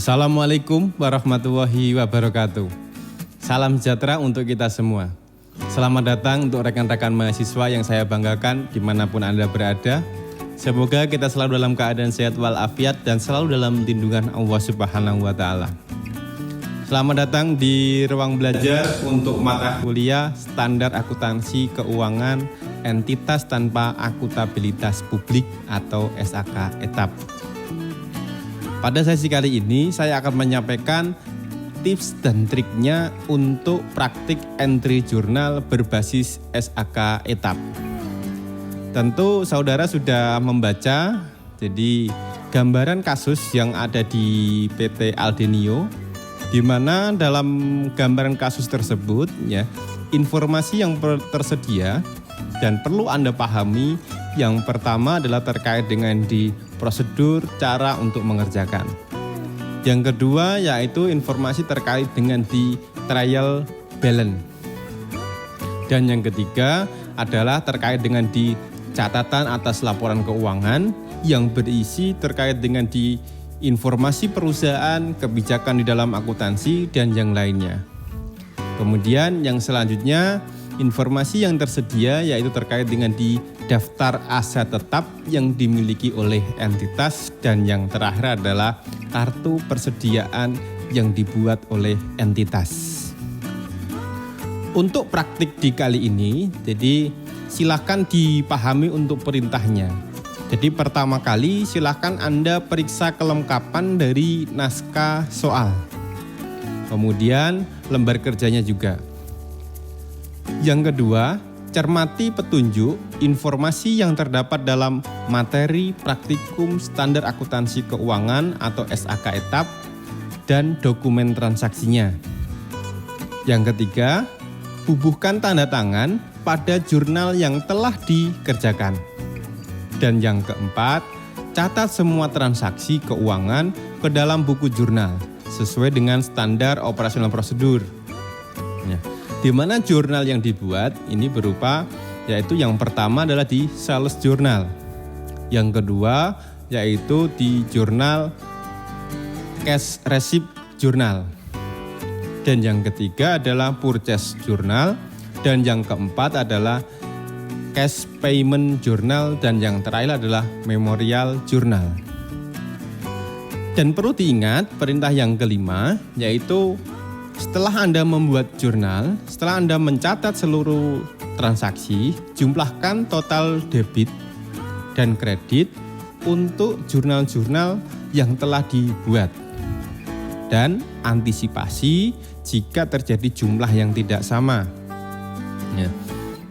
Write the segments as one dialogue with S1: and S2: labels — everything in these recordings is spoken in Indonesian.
S1: Assalamualaikum warahmatullahi wabarakatuh. Salam sejahtera untuk kita semua. Selamat datang untuk rekan-rekan mahasiswa yang saya banggakan dimanapun Anda berada. Semoga kita selalu dalam keadaan sehat walafiat dan selalu dalam lindungan Allah Subhanahu wa Ta'ala. Selamat datang di ruang belajar untuk mata kuliah Standar Akuntansi Keuangan Entitas Tanpa Akuntabilitas Publik atau SAK ETAP. Pada sesi kali ini saya akan menyampaikan tips dan triknya untuk praktik entry jurnal berbasis SAK ETAP. Tentu saudara sudah membaca jadi gambaran kasus yang ada di PT Aldenio, di mana dalam gambaran kasus tersebut ya, informasi yang tersedia dan perlu Anda pahami yang pertama adalah terkait dengan di prosedur cara untuk mengerjakan. Yang kedua yaitu informasi terkait dengan di trial balance. Dan yang ketiga adalah terkait dengan di catatan atas laporan keuangan yang berisi terkait dengan di informasi perusahaan, kebijakan di dalam akuntansi dan yang lainnya. Kemudian yang selanjutnya informasi yang tersedia yaitu terkait dengan di daftar aset tetap yang dimiliki oleh entitas dan yang terakhir adalah kartu persediaan yang dibuat oleh entitas. Untuk praktik di kali ini, jadi silakan dipahami untuk perintahnya. Jadi pertama kali silakan Anda periksa kelengkapan dari naskah soal. Kemudian lembar kerjanya juga. Yang kedua, cermati petunjuk informasi yang terdapat dalam materi praktikum standar akuntansi keuangan atau SAK ETAP dan dokumen transaksinya. Yang ketiga, bubuhkan tanda tangan pada jurnal yang telah dikerjakan. Dan yang keempat, catat semua transaksi keuangan ke dalam buku jurnal sesuai dengan standar operasional prosedur. Ya. Di mana jurnal yang dibuat ini berupa yaitu yang pertama adalah di sales journal. Yang kedua yaitu di jurnal cash receipt journal. Dan yang ketiga adalah purchase journal dan yang keempat adalah cash payment journal dan yang terakhir adalah memorial journal. Dan perlu diingat perintah yang kelima yaitu setelah Anda membuat jurnal, setelah Anda mencatat seluruh transaksi, jumlahkan total debit dan kredit untuk jurnal-jurnal yang telah dibuat. Dan antisipasi jika terjadi jumlah yang tidak sama. Ya.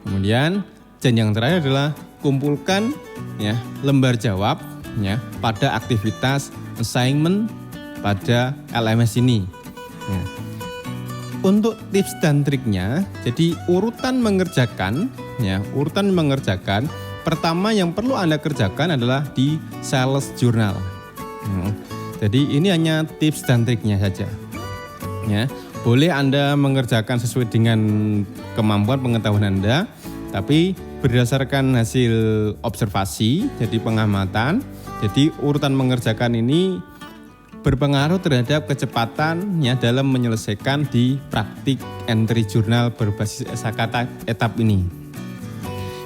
S1: Kemudian, dan yang terakhir adalah kumpulkan ya, lembar jawab ya, pada aktivitas assignment pada LMS ini. Ya. Untuk tips dan triknya, jadi urutan mengerjakan, pertama yang perlu Anda kerjakan adalah di sales journal. Jadi ini hanya tips dan triknya saja. Ya, boleh Anda mengerjakan sesuai dengan kemampuan pengetahuan Anda, tapi berdasarkan hasil observasi, jadi pengamatan, jadi urutan mengerjakan ini berpengaruh terhadap kecepatan ya dalam menyelesaikan di praktik entry jurnal berbasis SAK ETAP ini.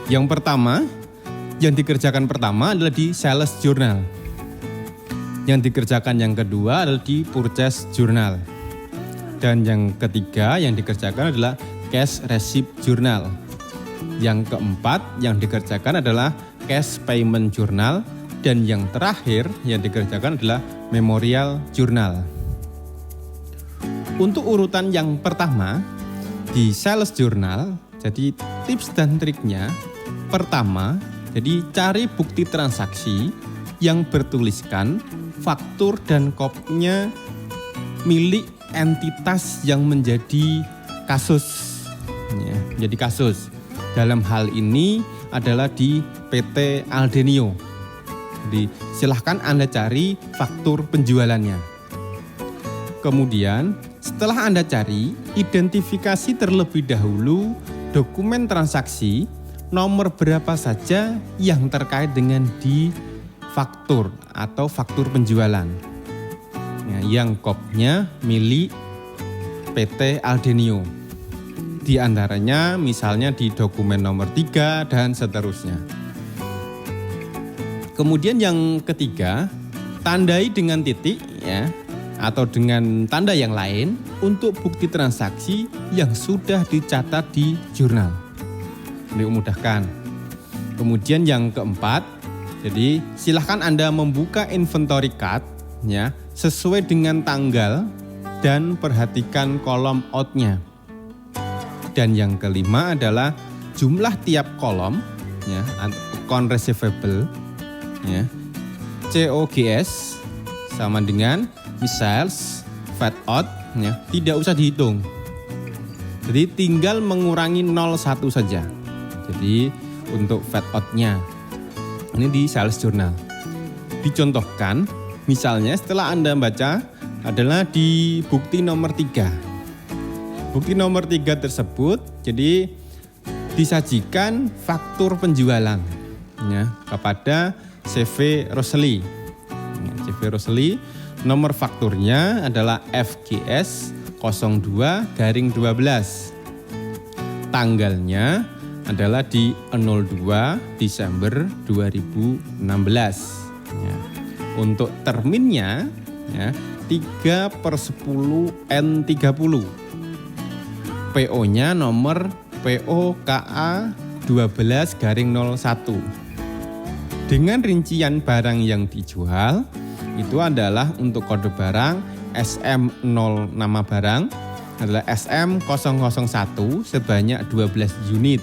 S1: Yang pertama, yang dikerjakan pertama adalah di sales journal. Yang dikerjakan yang kedua adalah di purchase journal. Dan yang ketiga yang dikerjakan adalah cash receipt journal. Yang keempat yang dikerjakan adalah cash payment journal. Dan yang terakhir yang dikerjakan adalah memorial journal. Untuk urutan yang pertama di sales journal, jadi tips dan triknya pertama, jadi cari bukti transaksi yang bertuliskan faktur dan kopnya milik entitas yang menjadi kasus. Ya, menjadi kasus. Dalam hal ini adalah di PT Aldenio. Jadi silahkan Anda cari faktur penjualannya. Kemudian setelah Anda cari, identifikasi terlebih dahulu dokumen transaksi nomor berapa saja yang terkait dengan di faktur atau faktur penjualan. yang kopnya milik PT Aldenio. Di antaranya misalnya di dokumen nomor 3 dan seterusnya. Kemudian yang ketiga, tandai dengan titik ya atau dengan tanda yang lain untuk bukti transaksi yang sudah dicatat di jurnal. Ini memudahkan. Kemudian yang keempat, jadi silahkan Anda membuka inventory card ya sesuai dengan tanggal dan perhatikan kolom out-nya. Dan yang kelima adalah jumlah tiap kolom ya, account receivable ya, COGS sama dengan sales, fat out ya, tidak usah dihitung. Jadi tinggal mengurangi 01 saja. Jadi untuk fat out-nya ini di sales journal. Dicontohkan misalnya setelah Anda baca adalah di bukti nomor 3. Bukti nomor 3 tersebut jadi disajikan faktur penjualan ya, kepada CV Rosli. Ya, CV Rosli nomor fakturnya adalah FGS 02/12. Tanggalnya adalah di 02 Desember 2016. Ya. Untuk terminnya ya, 3/10/N30. PO-nya nomor POKA 12/01. Dengan rincian barang yang dijual itu adalah untuk kode barang SM0 nama barang adalah SM001 sebanyak 12 unit.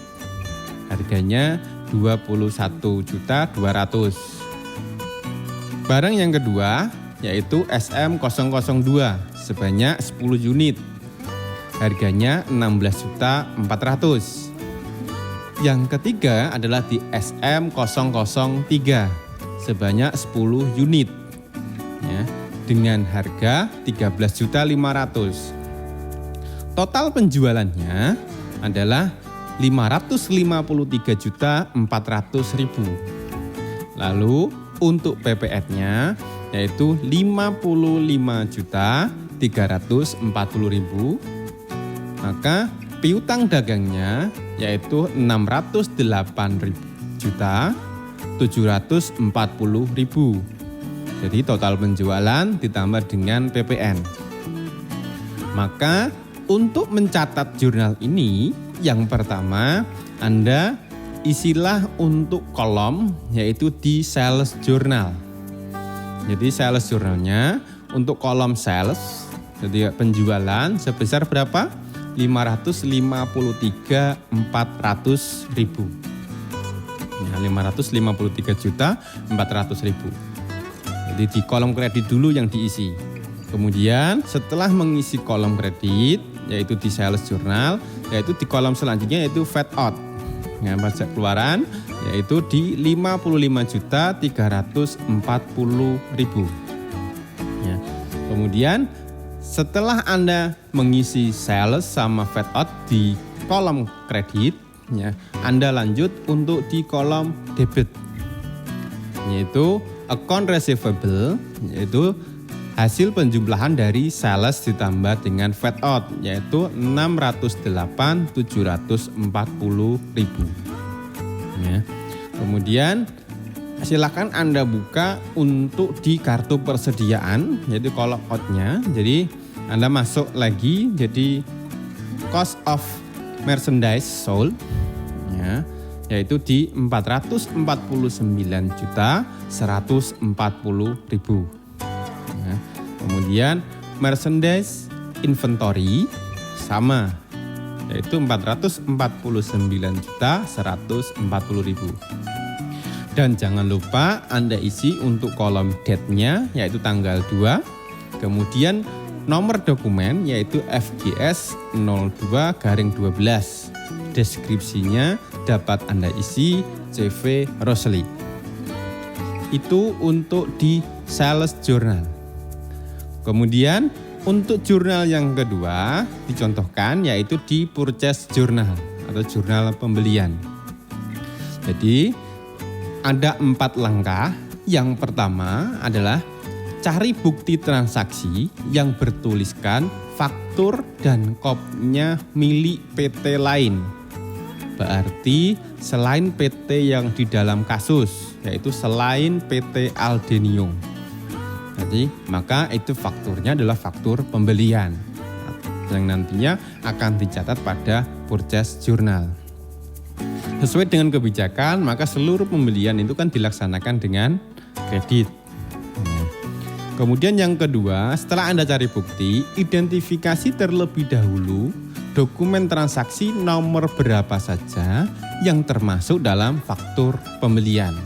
S1: Harganya 21.200.000. Barang yang kedua yaitu SM002 sebanyak 10 unit. Harganya 16.400.000. Yang ketiga adalah di SM003 sebanyak 10 unit ya, dengan harga 13.500.000. Total penjualannya adalah 553.400.000. Lalu untuk PPN-nya yaitu 55.340.000. Maka piutang dagangnya yaitu 608.740.000. Jadi total penjualan ditambah dengan PPN. Maka untuk mencatat jurnal ini yang pertama Anda isilah untuk kolom yaitu di sales journal. Jadi sales journalnya untuk kolom sales jadi penjualan sebesar berapa? 553.400.000. Ya, 553.400.000. Jadi di kolom kredit dulu yang diisi. Kemudian setelah mengisi kolom kredit yaitu di sales journal, yaitu di kolom selanjutnya yaitu VAT out. Ya, pajak keluaran yaitu di 55.340.000. Ya. Kemudian setelah Anda mengisi sales sama VAT out di kolom kredit, ya, Anda lanjut untuk di kolom debit, yaitu account receivable, yaitu hasil penjumlahan dari sales ditambah dengan VAT out, yaitu 608.740.000. Ya. Kemudian silakan Anda buka untuk di kartu persediaan, yaitu kolom out-nya. Jadi Anda masuk lagi, jadi cost of merchandise sold, ya, yaitu di 449.140.000. Ya. Kemudian merchandise inventory sama, yaitu 449.140.000. Dan jangan lupa Anda isi untuk kolom date-nya yaitu tanggal 2. Kemudian nomor dokumen yaitu FGS 02/12. Deskripsinya dapat Anda isi CV Rosli. Itu untuk di sales journal. Kemudian untuk jurnal yang kedua dicontohkan yaitu di purchase journal atau jurnal pembelian. Jadi ada 4 langkah. Yang pertama adalah cari bukti transaksi yang bertuliskan faktur dan kopnya milik PT lain. Berarti selain PT yang di dalam kasus, yaitu selain PT Aldenio. Jadi maka itu fakturnya adalah faktur pembelian yang nantinya akan dicatat pada purchase journal. Sesuai dengan kebijakan, maka seluruh pembelian itu kan dilaksanakan dengan kredit. Kemudian yang kedua, setelah Anda cari bukti, identifikasi terlebih dahulu dokumen transaksi nomor berapa saja yang termasuk dalam faktur pembelian.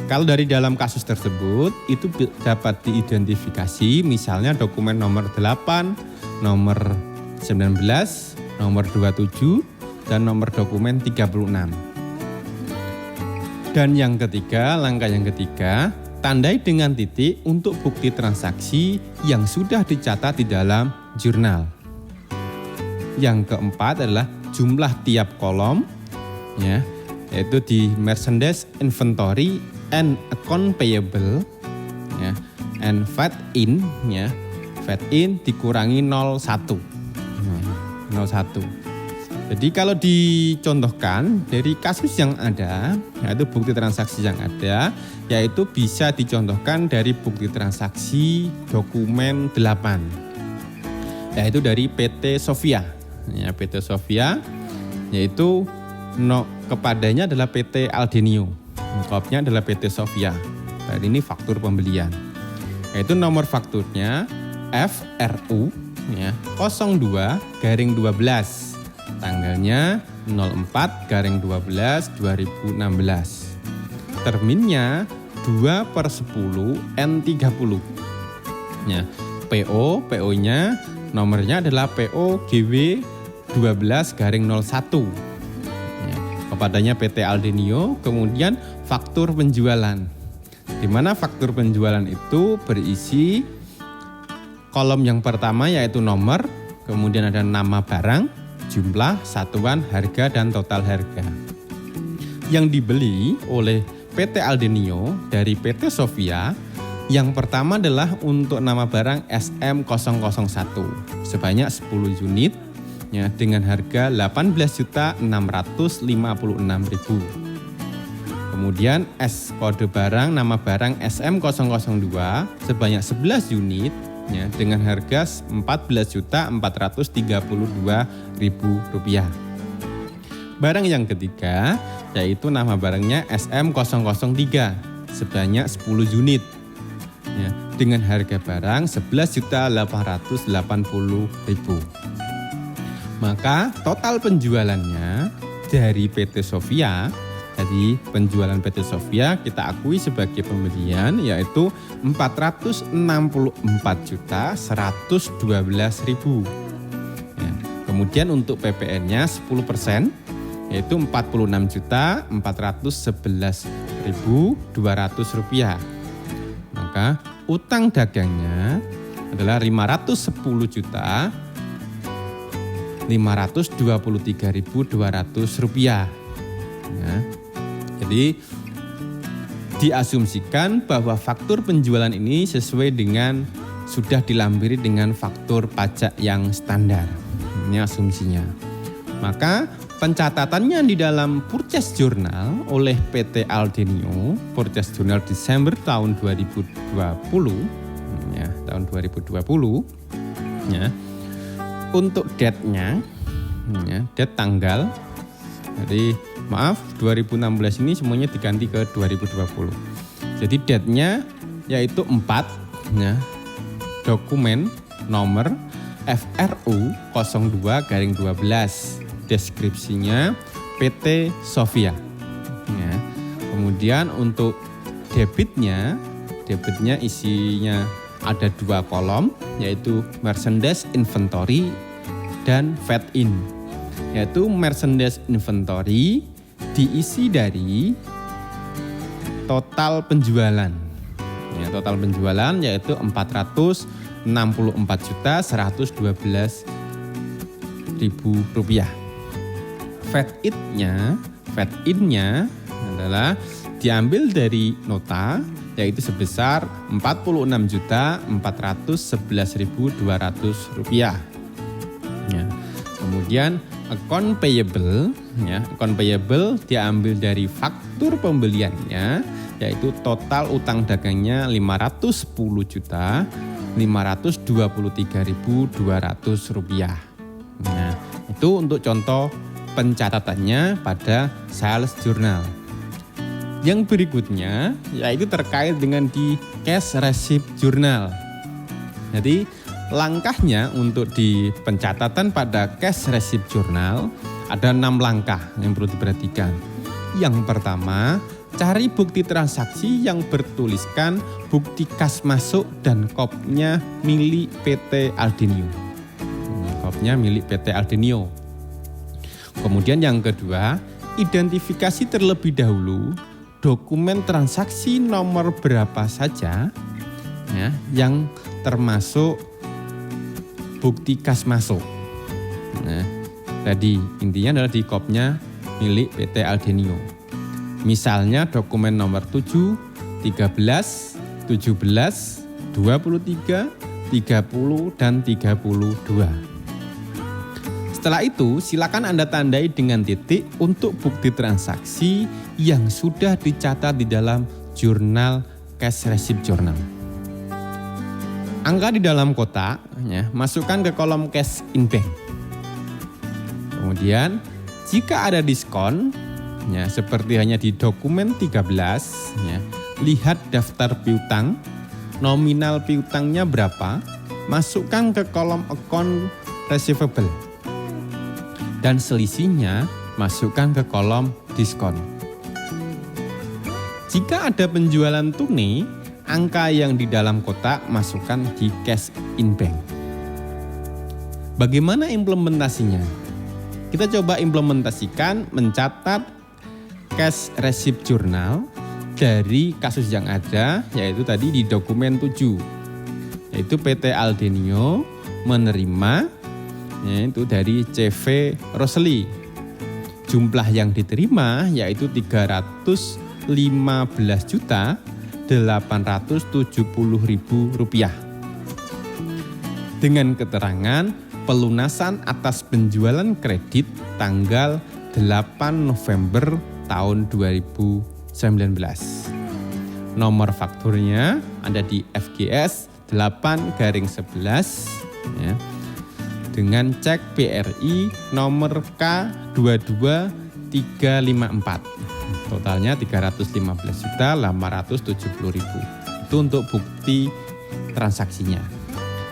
S1: Kalau dari dalam kasus tersebut, itu dapat diidentifikasi misalnya dokumen nomor 8, nomor 19, nomor 27, dan nomor dokumen 36. Dan yang ketiga, langkah yang ketiga, tandai dengan titik untuk bukti transaksi yang sudah dicatat di dalam jurnal. Yang keempat adalah jumlah tiap kolom, ya, yaitu di merchandise inventory and account payable, ya, and fat in, ya, fat in dikurangi 01. 01. Jadi kalau dicontohkan dari kasus yang ada, yaitu bukti transaksi yang ada, yaitu bisa dicontohkan dari bukti transaksi dokumen 8, yaitu dari PT Sofia. Ya, PT Sofia, yaitu kepadanya adalah PT Aldenio, kopnya adalah PT Sofia. Dan ini faktur pembelian. Yaitu nomor fakturnya FRU, ya, 02/12. Tanggalnya 04/12/2016. Terminnya 2/10 N30. Ya, PO-nya nomornya adalah PO GW 12/01. Ya, kepadanya PT Aldenio. Kemudian faktur penjualan, di mana faktur penjualan itu berisi kolom yang pertama yaitu nomor, kemudian ada nama barang, jumlah, satuan, harga, dan total harga. Yang dibeli oleh PT Aldenio dari PT Sofia, yang pertama adalah untuk nama barang SM001 sebanyak 10 unit, ya, dengan harga 18.656.000. Kemudian kode barang nama barang SM002 sebanyak 11 unit, ya, dengan harga Rp14.432.000. Barang yang ketiga yaitu nama barangnya SM003 sebanyak 10 unit, ya, dengan harga barang Rp11.880.000. Maka total penjualannya dari PT Sofia, jadi penjualan PT Sofia kita akui sebagai pembelian yaitu Rp464.112.000. Ya, kemudian untuk PPN-nya 10%, yaitu Rp46.411.200. Maka utang dagangnya adalah Rp510.523.200. Ya, jadi diasumsikan bahwa faktur penjualan ini sesuai dengan sudah dilampiri dengan faktur pajak yang standar. Ini asumsinya. Maka pencatatannya di dalam purchase journal oleh PT Aldenio, purchase journal Desember tahun 2020, ya, tahun 2020, ya, untuk date-nya, ya, date tanggal. Jadi maaf, 2016 ini semuanya diganti ke 2020. Jadi date-nya yaitu 4, ya, dokumen nomor FRU 02/12. Deskripsinya PT Sofia. Ya. Kemudian untuk debitnya isinya ada 2 kolom, yaitu merchandise inventory dan fat in. Yaitu merchandise inventory diisi dari total penjualan. Ya, total penjualan yaitu Rp464.112.000. Fat in-nya adalah diambil dari nota yaitu sebesar Rp46.411.200. Ya. Kemudian account payable, ya, account payable diambil dari faktur pembeliannya, yaitu total utang dagangnya Rp510.523.200. Nah, itu untuk contoh pencatatannya pada sales journal. Yang berikutnya yaitu terkait dengan di cash receipt journal. Jadi langkahnya untuk di pencatatan pada cash receipt journal ada 6 langkah yang perlu diperhatikan. Yang pertama, cari bukti transaksi yang bertuliskan bukti kas masuk dan kopnya milik PT Aldenio. Kopnya milik PT Aldenio. Kemudian yang kedua, identifikasi terlebih dahulu dokumen transaksi nomor berapa saja ya, yang termasuk bukti kas masuk. Nah, tadi intinya adalah di kopnya milik PT Aldenio. Misalnya dokumen nomor 7, 13, 17, 23, 30, dan 32. Setelah itu, silakan Anda tandai dengan titik untuk bukti transaksi yang sudah dicatat di dalam jurnal cash receipt journal. Angka di dalam kotak, ya, masukkan ke kolom cash in bank. Kemudian, jika ada diskon, ya, seperti hanya di dokumen 13, ya, lihat daftar piutang, nominal piutangnya berapa, masukkan ke kolom account receivable. Dan selisihnya masukkan ke kolom diskon. Jika ada penjualan tunai, angka yang di dalam kotak masukkan di cash in bank. Bagaimana implementasinya? Kita coba implementasikan mencatat cash receipt journal dari kasus yang ada, yaitu tadi di dokumen 7. Yaitu PT Aldenio menerima, yaitu dari CV Roseli. Jumlah yang diterima yaitu Rp315.870.000 dengan keterangan pelunasan atas penjualan kredit tanggal 8 November tahun 2019. Nomor fakturnya ada di FGS 8/11 ya, dengan cek BRI nomor K22354. Totalnya Rp315.870.000. Itu untuk bukti transaksinya.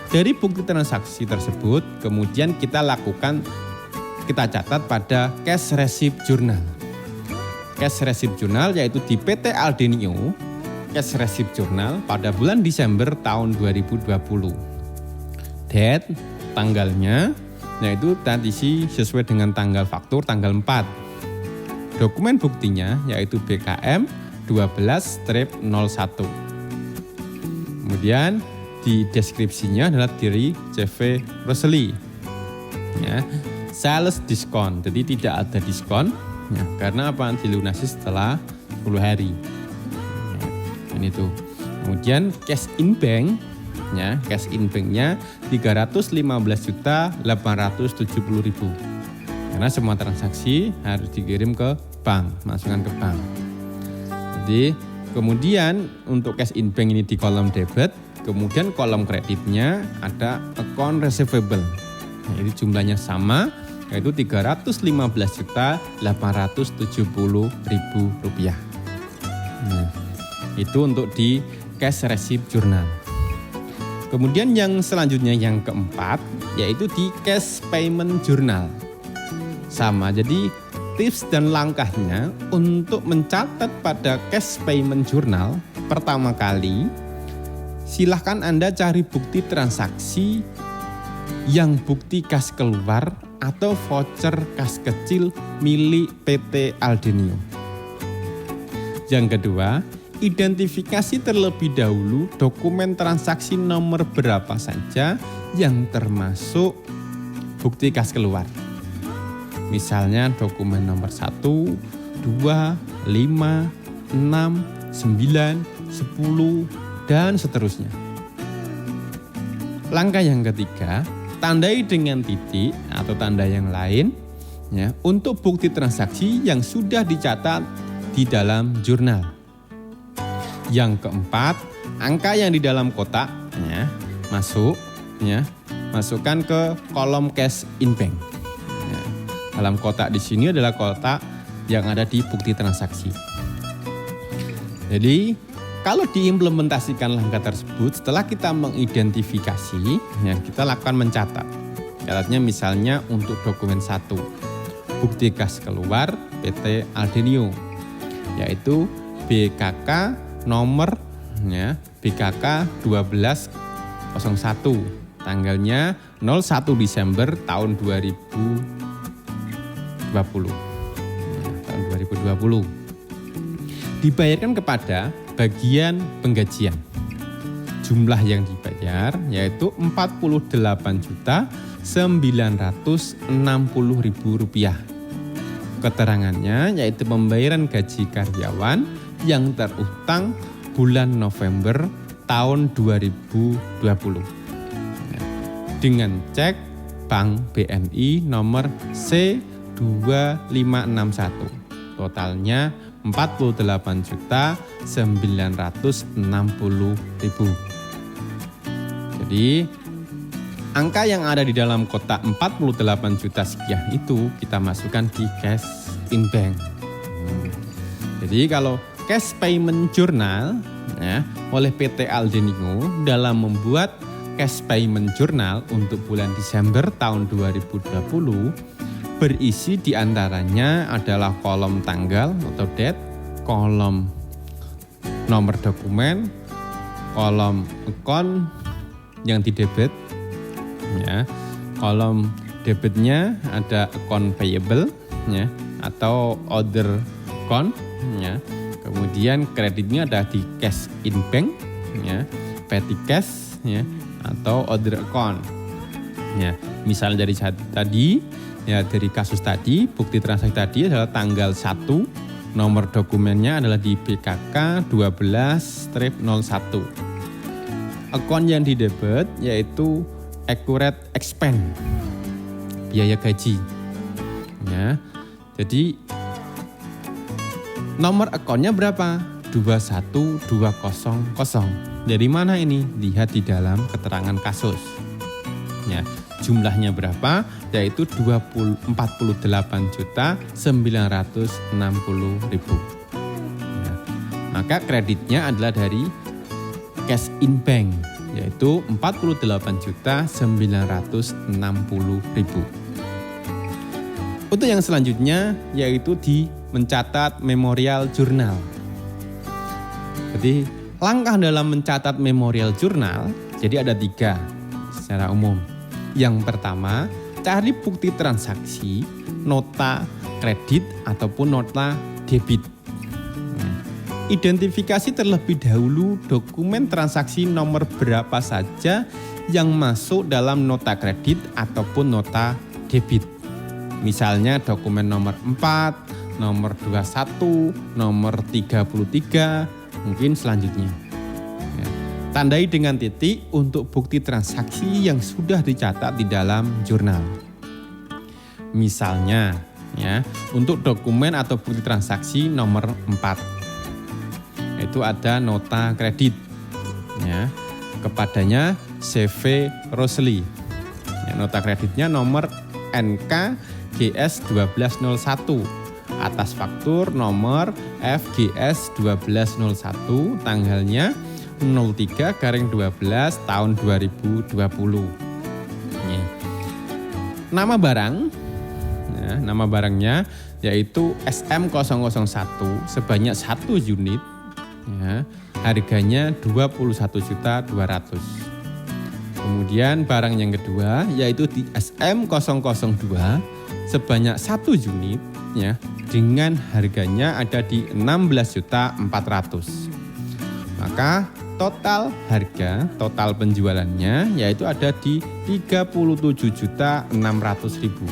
S1: Dari bukti transaksi tersebut, kemudian kita catat pada cash receipt journal. Cash receipt journal yaitu di PT Aldenio, cash receipt journal pada bulan Desember tahun 2020. Date, tanggalnya, yaitu tadi sesuai dengan tanggal faktur tanggal 4. Dokumen buktinya yaitu BKM 12-01. Kemudian di deskripsinya adalah dari CV Roseli. Ya, sales diskon, jadi tidak ada diskon. Ya, karena apa? Dilunasi setelah 10 hari. Ya, ini tuh. Kemudian cash in bank, ya, cash in banknya Rp315.870.000. Karena semua transaksi harus dikirim ke bank, masukkan ke bank. Jadi kemudian untuk cash in bank ini di kolom debit, kemudian kolom kreditnya ada account receivable. Nah, ini jumlahnya sama, yaitu Rp315.870.000. Nah, itu untuk di cash receipt journal. Kemudian yang selanjutnya yang keempat, yaitu di cash payment journal. Sama, jadi tips dan langkahnya untuk mencatat pada cash payment journal, pertama kali silahkan Anda cari bukti transaksi yang bukti kas keluar atau voucher kas kecil milik PT Aldenio. Yang kedua, identifikasi terlebih dahulu dokumen transaksi nomor berapa saja yang termasuk bukti kas keluar. Misalnya dokumen nomor 1, 2, 5, 6, 9, 10, dan seterusnya. Langkah yang ketiga, tandai dengan titik atau tanda yang lain ya, untuk bukti transaksi yang sudah dicatat di dalam jurnal. Yang keempat, angka yang di dalam kotak ya, masukkan ke kolom cash in bank. Ya, dalam kotak di sini adalah kotak yang ada di bukti transaksi. Jadi kalau diimplementasikan langkah tersebut, setelah kita mengidentifikasi, ya, kita lakukan mencatat. Catatnya misalnya untuk dokumen 1, bukti kas keluar PT Aldenio, yaitu BKK nomor ya, BKK 1201, tanggalnya 01 Desember tahun 2020. Ya, tahun 2020. Dibayarkan kepada bagian penggajian. Jumlah yang dibayar yaitu Rp48.960.000. Keterangannya yaitu pembayaran gaji karyawan yang terutang bulan November tahun 2020. Dengan cek Bank BNI nomor C2561. Totalnya Rp48.960.000. Jadi angka yang ada di dalam kotak 48 juta sekian itu kita masukkan di cash in bank. Jadi kalau cash payment journal ya, oleh PT Aldenio dalam membuat cash payment journal untuk bulan Desember tahun 2020 berisi diantaranya adalah kolom tanggal atau date, kolom nomor dokumen, kolom account yang didebit, ya, kolom debitnya ada account payable, ya, atau order account, ya. Kemudian kreditnya ada di cash in bank, ya, petty cash, ya, atau order account. Ya, misal dari tadi, ya, dari kasus tadi, bukti transaksi tadi adalah tanggal 1, nomor dokumennya adalah di BKK 12-01. Account yang didebit yaitu accurate expense, biaya gaji. Ya, jadi nomor akunnya berapa? 21200. Dari mana ini? Lihat di dalam keterangan kasus. Ya, jumlahnya berapa? Yaitu 48.960.000. Ya, maka kreditnya adalah dari cash in bank, yaitu 48.960.000. Untuk yang selanjutnya yaitu di mencatat memorial jurnal. Jadi langkah dalam mencatat memorial jurnal jadi ada 3 secara umum. Yang pertama, cari bukti transaksi, nota kredit ataupun nota debit. Identifikasi terlebih dahulu dokumen transaksi nomor berapa saja yang masuk dalam nota kredit ataupun nota debit. Misalnya dokumen nomor 4, nomor 21, nomor 33, mungkin selanjutnya. Ya. Tandai dengan titik untuk bukti transaksi yang sudah dicatat di dalam jurnal. Misalnya, ya, untuk dokumen atau bukti transaksi nomor 4, itu ada nota kredit, ya, kepadanya CV Rosli. Ya, nota kreditnya nomor NK GS 1201 atas faktur nomor FGS 1201 tanggalnya 03/12 tahun 2020. Ini. Nama barang, ya, nama barangnya yaitu SM001 sebanyak 1 unit, ya, harganya 21.200.000. Kemudian barang yang kedua yaitu di SM002 sebanyak 1 unit, ya, dengan harganya ada di 16.400.000. Maka total harga, total penjualannya yaitu ada di 37.600.000.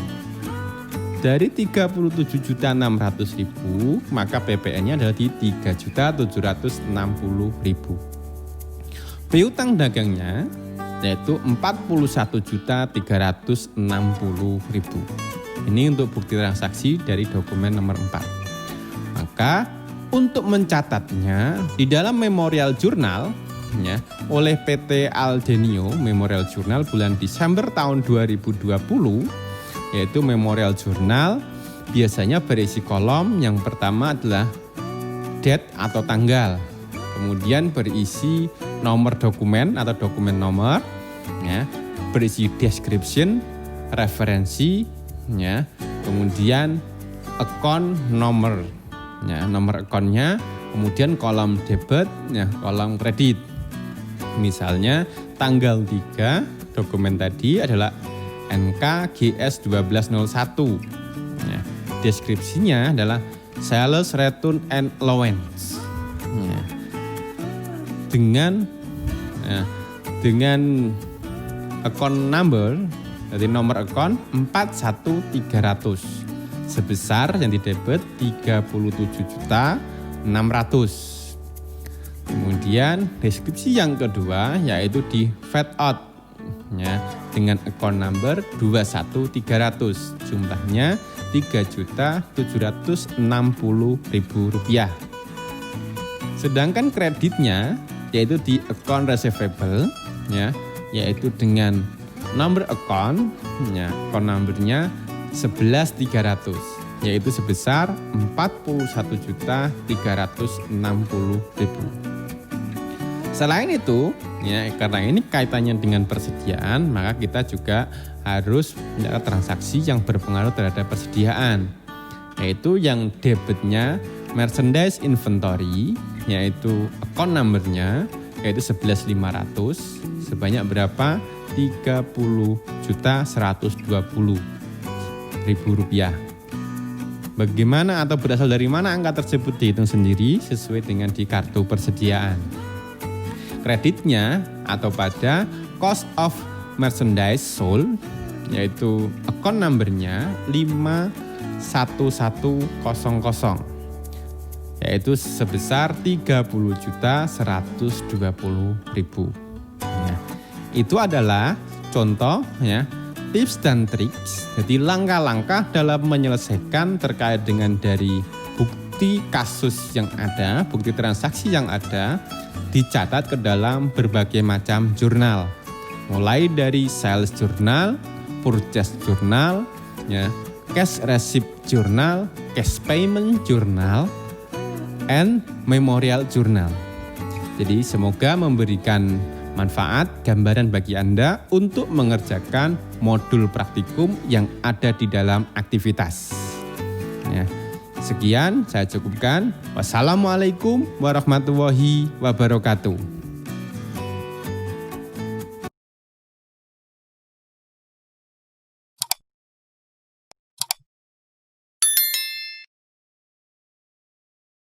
S1: Dari 37.600.000 maka PPN-nya adalah di 3.760.000. Piutang dagangnya yaitu 41.360.000. Ini untuk bukti transaksi dari dokumen nomor 4. Maka untuk mencatatnya di dalam Memorial Journal ya, oleh PT Aldenio Memorial Journal bulan Desember tahun 2020, yaitu Memorial Journal biasanya berisi kolom yang pertama adalah date atau tanggal, kemudian berisi nomor dokumen atau dokumen nomor, ya, berisi description, referensi, ya, kemudian account nomor, ya, nomor akunnya, kemudian kolom debit, ya, kolom kredit. Misalnya tanggal 3 dokumen tadi adalah NKGS 1201. Ya, deskripsinya adalah Sales Return and Allowance. Ya, dengan account number, jadi nomor account 41300 sebesar yang didebit 37.600.000. Kemudian deskripsi yang kedua yaitu di fade out, ya, dengan account number 21300, jumlahnya Rp3.760.000. Sedangkan kreditnya yaitu di account receivable, ya, yaitu dengan nomor account, ya, account numbernya 11.300, yaitu sebesar Rp41.360.000. Selain itu, ya, karena ini kaitannya dengan persediaan, maka kita juga harus mencatat transaksi yang berpengaruh terhadap persediaan, yaitu yang debitnya merchandise inventory, yaitu account numbernya yaitu 11.500, sebanyak berapa? Rp30.120.000. Bagaimana atau berasal dari mana angka tersebut dihitung sendiri sesuai dengan di kartu persediaan. Kreditnya atau pada cost of merchandise sold, yaitu account numbernya 51100, yaitu sebesar Rp30.120.000. Ya, itu adalah contoh, ya, tips dan triks, jadi langkah-langkah dalam menyelesaikan terkait dengan dari bukti kasus yang ada, bukti transaksi yang ada, dicatat ke dalam berbagai macam jurnal, mulai dari sales journal, purchase journal, ya, cash receipt journal, cash payment journal, and memorial journal. Jadi semoga memberikan manfaat, gambaran bagi Anda untuk mengerjakan modul praktikum yang ada di dalam aktivitas. Ya. Sekian saya cukupkan. Wassalamualaikum warahmatullahi wabarakatuh.